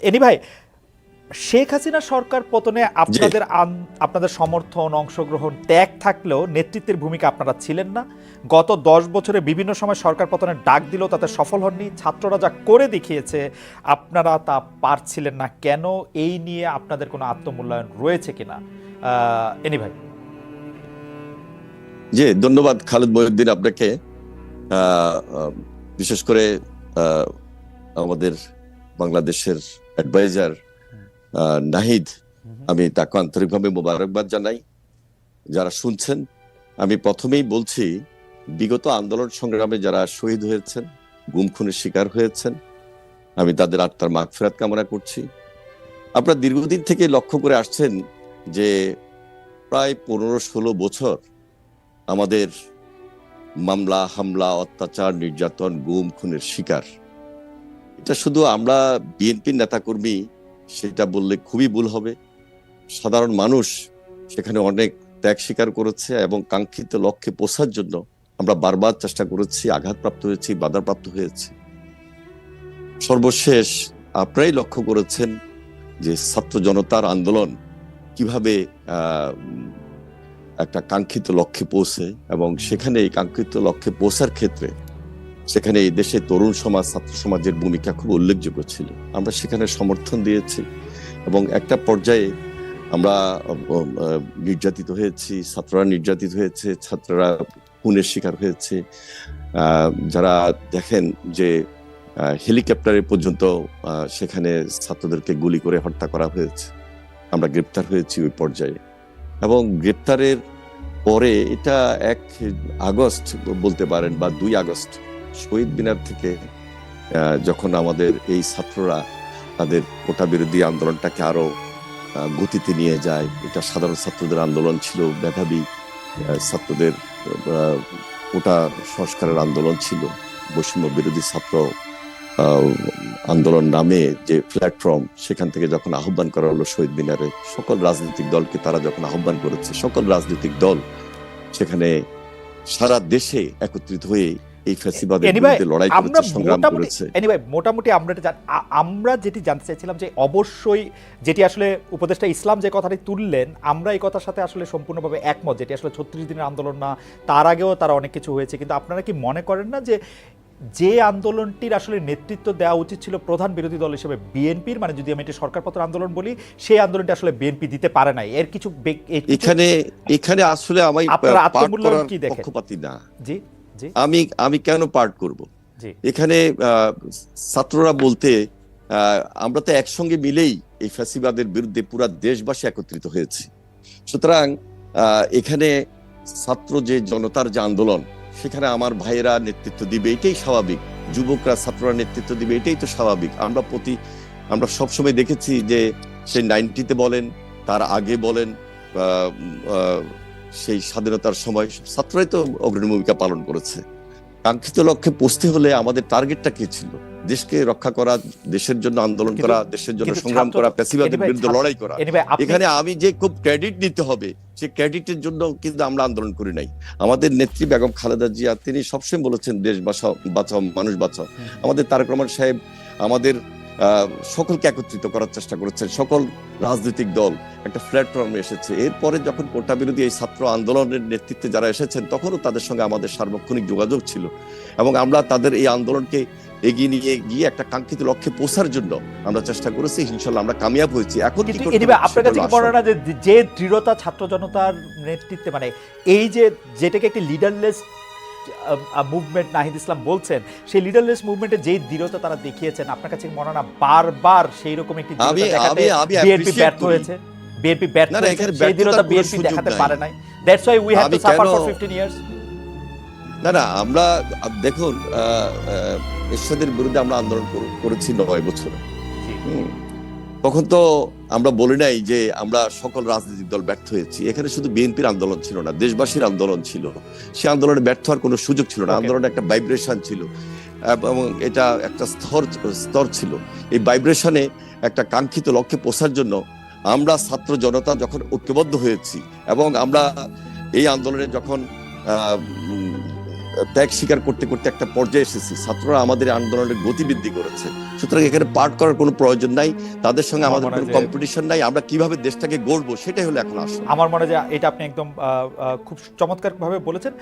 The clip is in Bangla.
এনি ভাই, শেখ হাসিনা সরকার পতনে জি আপনাদের সমর্থন, অংশগ্রহণ, ত্যাগ থাকলেও নেতৃত্বের ভূমিকা আপনারা ছিলেন না। গত 10 বছরে বিভিন্ন সময় সরকার পতনের ডাক দিলেও তাতে সফল হননি। ছাত্ররা যা করে দেখিয়েছে আপনারা তা পারছিলেন না কেন? এই নিয়ে আপনাদের কোনো আত্মমূল্যায়ন রয়েছে কিনা? এনি ভাই। জি, ধন্যবাদ খালেদ মহিউদ্দিন আপনাকে। আহ, আহ, বিশেষ করে আহ, আমাদের বাংলাদেশের অ্যাডভাইজার নাহিদ, আমি তাকে আন্তরিকভাবে মোবারকবাদ জানাই। যারা শুনছেন, আমি প্রথমেই বলছি, বিগত আন্দোলন সংগ্রামে যারা শহীদ হয়েছেন, গুম খুনের শিকার হয়েছেন, আমি তাদের আত্মার মাগফিরাত কামনা করছি। আপনারা দীর্ঘদিন থেকে লক্ষ্য করে আসছেন যে প্রায় 15-16 বছর আমাদের মামলা, হামলা, অত্যাচার, নির্যাতন, গুম খুনের শিকার। এটা শুধু আমরা বিএনপির নেতাকর্মী সেটা বললে খুবই ভুল হবে। সাধারণ মানুষ সেখানে অনেক ত্যাগ স্বীকার করেছে এবং কাঙ্ক্ষিত লক্ষ্যে পৌঁছার জন্য আমরা বারবার চেষ্টা করেছি, আঘাতপ্রাপ্ত হয়েছি, বাধাপ্রাপ্ত হয়েছি। সর্বশেষ আপনারাই লক্ষ্য করেছেন যে ছাত্র জনতার আন্দোলন কিভাবে একটা কাঙ্ক্ষিত লক্ষ্যে পৌঁছে, এবং সেখানে এই কাঙ্ক্ষিত লক্ষ্যে পৌঁছার ক্ষেত্রে সেখানে এই দেশে তরুণ সমাজ, ছাত্র সমাজের ভূমিকা খুব উল্লেখযোগ্য ছিল। আমরা সেখানে সমর্থন দিয়েছি এবং একটা পর্যায়ে আমরা নির্যাতিত হয়েছি, ছাত্ররা নির্যাতিত হয়েছে, ছাত্ররা খুনের শিকার হয়েছে। যারা দেখেন যে হেলিকপ্টারে পর্যন্ত সেখানে ছাত্রদেরকে গুলি করে হত্যা করা হয়েছে, আমরা গ্রেপ্তার হয়েছি ওই পর্যায়ে। এবং গ্রেপ্তারের পরে এটা 1 আগস্ট বলতে পারেন বা 2 আগস্ট শহীদ মিনার থেকে যখন আমাদের এই ছাত্ররা তাদের কোটা বিরোধী আন্দোলনটাকে আরো গতিতে নিয়ে যায়, এটা সাধারণ ছাত্রদের আন্দোলন ছিল, মেধাবী ছাত্রদের কোটা সংস্কারের আন্দোলন ছিল, বৈষম্য বিরোধী ছাত্র আন্দোলন নামে যে প্ল্যাটফর্ম, সেখান থেকে যখন আহ্বান করা হলো শহীদ মিনারে, সকল রাজনৈতিক দলকে তারা যখন আহ্বান করেছে, সকল রাজনৈতিক দল সেখানে সারা দেশে একত্রিত হয়ে এই ফ্যাসিবাদের বিরুদ্ধে লড়াই করেছে, সংগ্রাম করেছে। এনিওয়ে, মোটামুটি আমরা যেটি জানতে চাইছিলাম যে অবশ্যই যেটি আসলে উপদেষ্টা ইসলাম যে কথাটি তুললেন, আমরা এই কথার সাথে আসলে সম্পূর্ণভাবে একমত, যেটি আসলে 36 দিনের আন্দোলন না, তার আগেও তারা অনেক কিছু হয়েছে। কিন্তু আপনারা কি মনে করেন না যে আন্দোলনটির আসলে নেতৃত্ব দেওয়া উচিত ছিল প্রধান বিরোধী দল হিসেবে বিএনপির, মানে যদি আমি এটা সরকারপত্র আন্দোলন বলি, সেই আন্দোলনটি আসলে বিএনপি দিতে পারে নাই? এর কিছু এখানে আসলে আমি পক্ষপাতী না। জি, আমি কেন পার্ট করব? এখানে ছাত্ররা বলতে আমরা তো একসঙ্গে মিলেই এই ফ্যাসিবাদের বিরুদ্ধে পুরা দেশবাসী একত্রিত হয়েছি। সুতরাং এখানে ছাত্র যে জনতার যে আন্দোলন, সেখানে আমার ভাইয়েরা নেতৃত্ব দিবে, এটাই স্বাভাবিক। যুবকরা, ছাত্ররা নেতৃত্ব দিবে, এটাই তো স্বাভাবিক। আমরা সবসময় দেখেছি যে সেই 90-তে বলেন, তার আগে বলেন, সেই স্বাধীনতার সময় ছাত্ররাই তো অগ্রণী ভূমিকা পালন করেছে। কাঙ্ক্ষিত লক্ষ্যে পৌঁছতে হলে আমাদের টার্গেটটা কি ছিল? দেশকে রক্ষা করা, দেশের জন্য আন্দোলন করা, দেশের জন্য সংগ্রাম করা, ফ্যাসিবাদের বিরুদ্ধে লড়াই করা। এখানে আমি যে খুব ক্রেডিট নিতে হবে, সেই ক্রেডিটের জন্য কিন্তু আমরা আন্দোলন করি নাই। আমাদের নেত্রী বেগম খালেদা জিয়া তিনি সবসময় বলেছেন দেশ বাঁচাও, মানুষ বাঁচাও। আমাদের তারেক রহমান সাহেব আমাদের সকলকে একত্রিত করার চেষ্টা করেছেন, সকল রাজনৈতিক দল একটা প্ল্যাটফর্মে এসেছে। এরপরে যখন কোটা বিরোধী এই ছাত্র আন্দোলনের নেতৃত্বে যারা এসেছেন, তখনও তাদের সঙ্গে আমাদের সার্বক্ষণিক যোগাযোগ ছিল এবং আমরা তাদের এই আন্দোলনকে এগিয়ে নিয়ে গিয়ে একটা কাঙ্ক্ষিত লক্ষ্যে পৌঁছার জন্য আমরা চেষ্টা করেছি। ইনশাআল্লাহ আমরা কামিয়াব হয়েছি। এখন আপনার কাছে মনে হয় না যে দৃঢ়তা ছাত্র জনতার নেতৃত্বে, মানে এই যেটাকে একটি লিডারলেস মুভমেন্ট নাহিদ ইসলাম বলছেন, সেই লিডারলেস মুভমেন্টে যে দৃঢ়তা তারা দেখিয়েছেন, আপনার কাছে মনে হয় না বারবার সেই রকম একটি বিএনপি ব্যর্থ হয়েছে? বিএনপি ব্যর্থ হয়েছে, সেই দৃঢ়তা বিএনপি দেখাতে পারে নাই। That's why we have to suffer for 15 years. না, আমরা দেখুন, এরশাদের বিরুদ্ধে আমরা আন্দোলন করেছি 9 বছর। তখন তো আমরা বলি নাই যে আমরা সকল রাজনৈতিক দল ব্যর্থ হয়েছি। এখানে শুধু বিএনপির আন্দোলন ছিল না, দেশবাসীর আন্দোলন ছিল। সে আন্দোলনে ব্যর্থ হওয়ার কোনো সুযোগ ছিল না। আন্দোলনে একটা ভাইব্রেশন ছিল এবং এটা একটা স্তর ছিল। এই ভাইব্রেশনে একটা কাঙ্ক্ষিত লক্ষ্যে পৌঁছার জন্য আমরা ছাত্র জনতা যখন ঐক্যবদ্ধ হয়েছি এবং আমরা এই আন্দোলনে যখন ত্যাগ স্বীকার করতে করতে একটা পর্যায়ে এসেছি, ছাত্ররা আমাদের আন্দোলনের গতিবৃদ্ধি করেছে, সুতরাং এখানে পার্ট করার কোনো প্রয়োজন নাই, তাদের সঙ্গে আমার আমাদের মনে কোনো হয় যে- কম্পিটিশন নাই, আমরা কিভাবে দেশটাকে গড়বো সেটাই হলো এখন আসল। আমার মনে হয় যে এটা আপনি একদম খুব চমৎকার ভাবে বলেছেন।